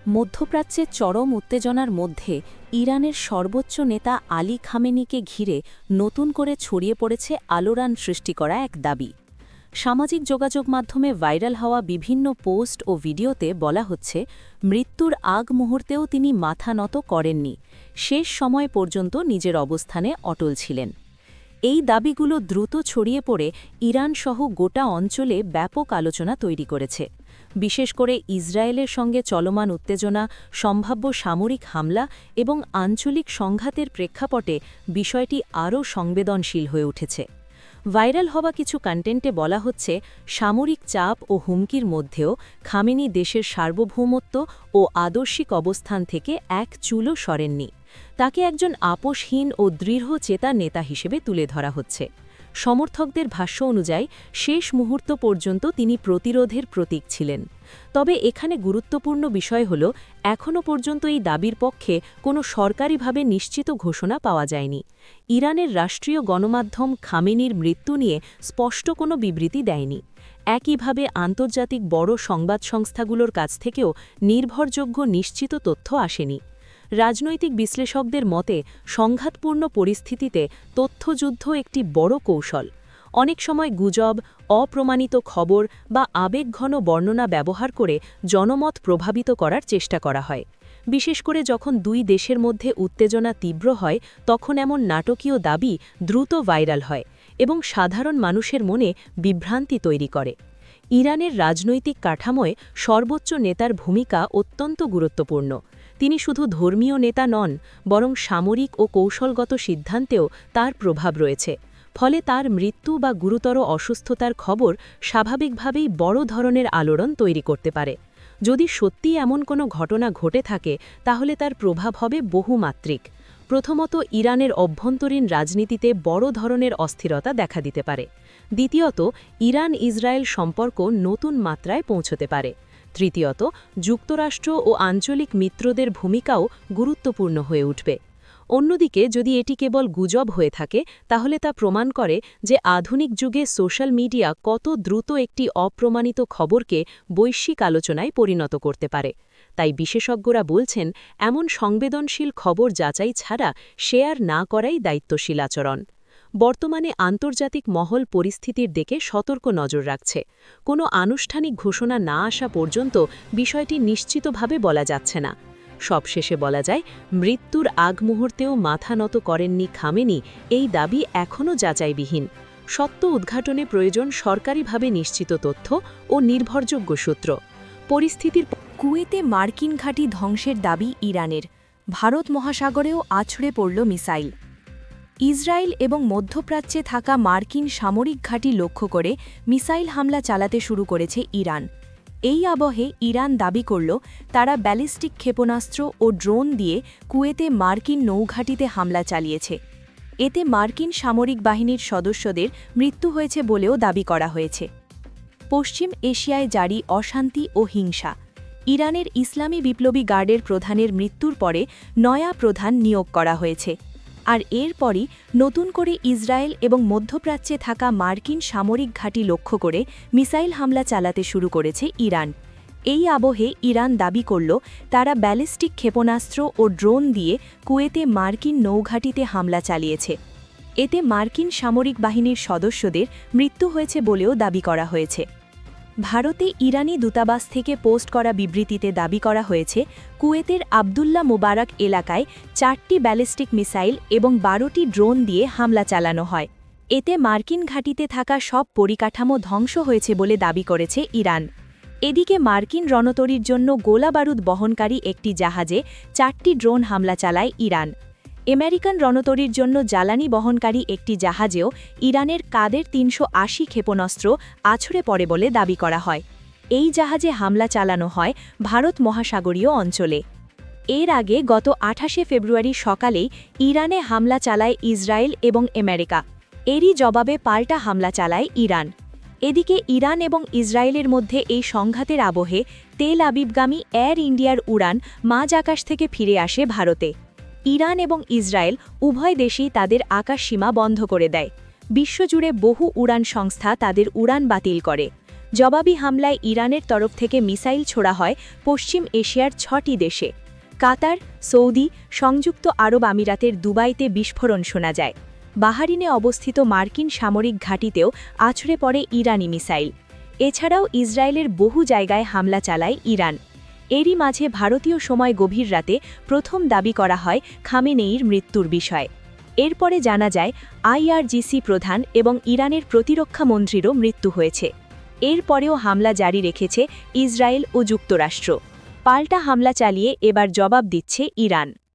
মধ্যপ্রাচ্যের চরম উত্তেজনার মধ্যে ইরানের সর্বোচ্চ নেতা আলী খামেনিকে ঘিরে নতুন করে ছড়িয়ে পড়েছে আলোড়ন সৃষ্টি করা এক দাবি। সামাজিক যোগাযোগ মাধ্যমে ভাইরাল হওয়া বিভিন্ন পোস্ট ও ভিডিওতে বলা হচ্ছে, মৃত্যুর আগ মুহূর্তেও তিনি মাথা নত করেননি, শেষ সময় পর্যন্ত নিজের অবস্থানে অটল ছিলেন। এই দাবিগুলো দ্রুত ছড়িয়ে পড়ে ইরানসহ গোটা অঞ্চলে ব্যাপক আলোচনা তৈরি করেছে। বিশেষ করে ইসরায়েলের সঙ্গে চলমান উত্তেজনা, সম্ভাব্য সামরিক হামলা এবং আঞ্চলিক সংঘাতের প্রেক্ষাপটে বিষয়টি আরও সংবেদনশীল হয়ে উঠেছে। ভাইরাল হওয়া কিছু কন্টেন্টে বলা হচ্ছে, সামরিক চাপ ও হুমকির মধ্যেও খামেনি দেশের সার্বভৌমত্ব ও আদর্শিক অবস্থান থেকে এক চুলও সরেননি। তাকে একজন আপোষহীন ও দৃঢ়চেতা নেতা হিসেবে তুলে ধরা হচ্ছে। সমর্থকদের ভাষ্য অনুযায়ী শেষ মুহূর্ত পর্যন্ত তিনি প্রতিরোধের প্রতীক ছিলেন। তবে এখানে গুরুত্বপূর্ণ বিষয় হল, এখনও পর্যন্ত এই দাবির পক্ষে কোনো সরকারিভাবে নিশ্চিত ঘোষণা পাওয়া যায়নি। ইরানের রাষ্ট্রীয় গণমাধ্যম খামেনির মৃত্যু নিয়ে স্পষ্ট কোনো বিবৃতি দেয়নি। একইভাবে আন্তর্জাতিক বড় সংবাদ সংস্থাগুলোর কাছ থেকেও নির্ভরযোগ্য নিশ্চিত তথ্য আসেনি। রাজনৈতিক বিশ্লেষকদের মতে, সংঘাতপূর্ণ পরিস্থিতিতে তথ্যযুদ্ধ একটি বড় কৌশল। অনেক সময় গুজব, অপ্রমাণিত খবর বা আবেগঘন বর্ণনা ব্যবহার করে জনমত প্রভাবিত করার চেষ্টা করা হয়। বিশেষ করে যখন দুই দেশের মধ্যে উত্তেজনা তীব্র হয়, তখন এমন নাটকীয় দাবি দ্রুত ভাইরাল হয় এবং সাধারণ মানুষের মনে বিভ্রান্তি তৈরি করে। ইরানের রাজনৈতিক কাঠামোয় সর্বোচ্চ নেতার ভূমিকা অত্যন্ত গুরুত্বপূর্ণ। তিনি শুধু ধর্মীয় নেতা নন, বরং সামরিক ও কৌশলগত সিদ্ধান্তেও তার প্রভাব রয়েছে। ফলে তার মৃত্যু বা গুরুতর অসুস্থতার খবর স্বাভাবিকভাবেই বড় ধরনের আলোড়ন তৈরি করতে পারে। যদি সত্যিই এমন কোনো ঘটনা ঘটে থাকে, তাহলে তার প্রভাব হবে বহুমাত্রিক। প্রথমত, ইরানের অভ্যন্তরীণ রাজনীতিতে বড় ধরনের অস্থিরতা দেখা দিতে পারে। দ্বিতীয়ত, ইরান ইসরায়েল সম্পর্ক নতুন মাত্রায় পৌঁছতে পারে। তৃতীয়ত, যুক্তরাষ্ট্র ও আঞ্চলিক মিত্রদের ভূমিকাও গুরুত্বপূর্ণ হয়ে উঠবে। অন্যদিকে, যদি এটি কেবল গুজব হয়ে থাকে, তাহলে তা প্রমাণ করে যে আধুনিক যুগে সোশ্যাল মিডিয়া কত দ্রুত একটি অপ্রমাণিত খবরকে বৈশ্বিক আলোচনায় পরিণত করতে পারে। তাই বিশেষজ্ঞরা বলছেন, এমন সংবেদনশীল খবর যাচাই ছাড়া শেয়ার না করাই দায়িত্বশীল আচরণ। বর্তমানে আন্তর্জাতিক মহল পরিস্থিতির দিকে সতর্ক নজর রাখছে। কোনো আনুষ্ঠানিক ঘোষণা না আসা পর্যন্ত বিষয়টি নিশ্চিতভাবে বলা যাচ্ছে না। সবশেষে বলা যায়, মৃত্যুর আগ মুহূর্তেও মাথা নত করেননি খামেনি, এই দাবি এখনও যাচাইবিহীন। সত্য উদ্ঘাটনে প্রয়োজন সরকারিভাবে নিশ্চিত তথ্য ও নির্ভরযোগ্য সূত্র। পরিস্থিতির কুয়েতে মার্কিন ঘাঁটি ধ্বংসের দাবি ইরানের, ভারত মহাসাগরেও আছড়ে পড়ল মিসাইল। ইসরায়েল এবং মধ্যপ্রাচ্যে থাকা মার্কিন সামরিক ঘাঁটি লক্ষ্য করে মিসাইল হামলা চালাতে শুরু করেছে ইরান। এই আবহে ইরান দাবি করল, তারা ব্যালিস্টিক ক্ষেপণাস্ত্র ও ড্রোন দিয়ে কুয়েতে মার্কিন নৌঘাঁটিতে হামলা চালিয়েছে। এতে মার্কিন সামরিক বাহিনীর সদস্যদের মৃত্যু হয়েছে বলেও দাবি করা হয়েছে। পশ্চিম এশিয়ায় জারি অশান্তি ও হিংসা। ইরানের ইসলামী বিপ্লবী গার্ডের প্রধানের মৃত্যুর পরে নয়া প্রধান নিয়োগ করা হয়েছে। আর এরপরই নতুন করে ইসরায়েল এবং মধ্যপ্রাচ্যে থাকা মার্কিন সামরিক ঘাঁটি লক্ষ্য করে মিসাইল হামলা চালাতে শুরু করেছে ইরান। এই আবহে ইরান দাবি করল, তারা ব্যালিস্টিক ক্ষেপণাস্ত্র ও ড্রোন দিয়ে কুয়েতে মার্কিন নৌঘাঁটিতে হামলা চালিয়েছে। এতে মার্কিন সামরিক বাহিনীর সদস্যদের মৃত্যু হয়েছে বলেও দাবি করা হয়েছে। ভারতে ইরানি দূতাবাস থেকে পোস্ট করা বিবৃতিতে দাবি করা হয়েছে, কুয়েতের আবদুল্লাহ মোবারক এলাকায় 4টি ব্যালিস্টিক মিসাইল এবং 12টি ড্রোন দিয়ে হামলা চালানো হয়। এতে মার্কিন ঘাঁটিতে থাকা সব পরিকাঠামো ধ্বংস হয়েছে বলে দাবি করেছে ইরান। এদিকে মার্কিন রণতরীর জন্য গোলাবারুদ বহনকারী একটি জাহাজে 4টি ড্রোন হামলা চালায় ইরান। আমেরিকান রণতরীর জন্য জ্বালানি বহনকারী একটি জাহাজেও ইরানের কাদের 380 ক্ষেপণাস্ত্র আছড়ে পড়ে বলে দাবি করা হয়। এই জাহাজে হামলা চালানো হয় ভারত মহাসাগরীয় অঞ্চলে। এর আগে গত 28 ফেব্রুয়ারি সকালেই ইরানে হামলা চালায় ইসরায়েল এবং আমেরিকা। এরই জবাবে পাল্টা হামলা চালায় ইরান। এদিকে ইরান এবং ইসরায়েলের মধ্যে এই সংঘাতের আবহে তেল আবিবগামী এয়ার ইন্ডিয়ার উড়ান মাঝ আকাশ থেকে ফিরে আসে ভারতে। ইরান এবং ইসরায়েল উভয় দেশেই তাদের আকাশসীমা বন্ধ করে দেয়। বিশ্বজুড়ে বহু উড়ান সংস্থা তাদের উড়ান বাতিল করে। জবাবি হামলায় ইরানের তরফ থেকে মিসাইল ছোড়া হয় পশ্চিম এশিয়ার 6টি দেশে। কাতার, সৌদি, সংযুক্ত আরব আমিরাতের দুবাইতে বিস্ফোরণ শোনা যায়। বাহারিনে অবস্থিত মার্কিন সামরিক ঘাঁটিতেও আছড়ে পড়ে ইরানি মিসাইল। এছাড়াও ইসরায়েলের বহু জায়গায় হামলা চালায় ইরান। এরই মাঝে ভারতীয় সময় গভীর রাতে প্রথম দাবি করা হয় খামেনেয়ির মৃত্যুর বিষয়। এরপরে জানা যায় আইআরজিসি প্রধান এবং ইরানের প্রতিরক্ষা মন্ত্রীরও মৃত্যু হয়েছে। এরপরেও হামলা জারি রেখেছে ইসরায়েল ও যুক্তরাষ্ট্র। পাল্টা হামলা চালিয়ে এবার জবাব দিচ্ছে ইরান।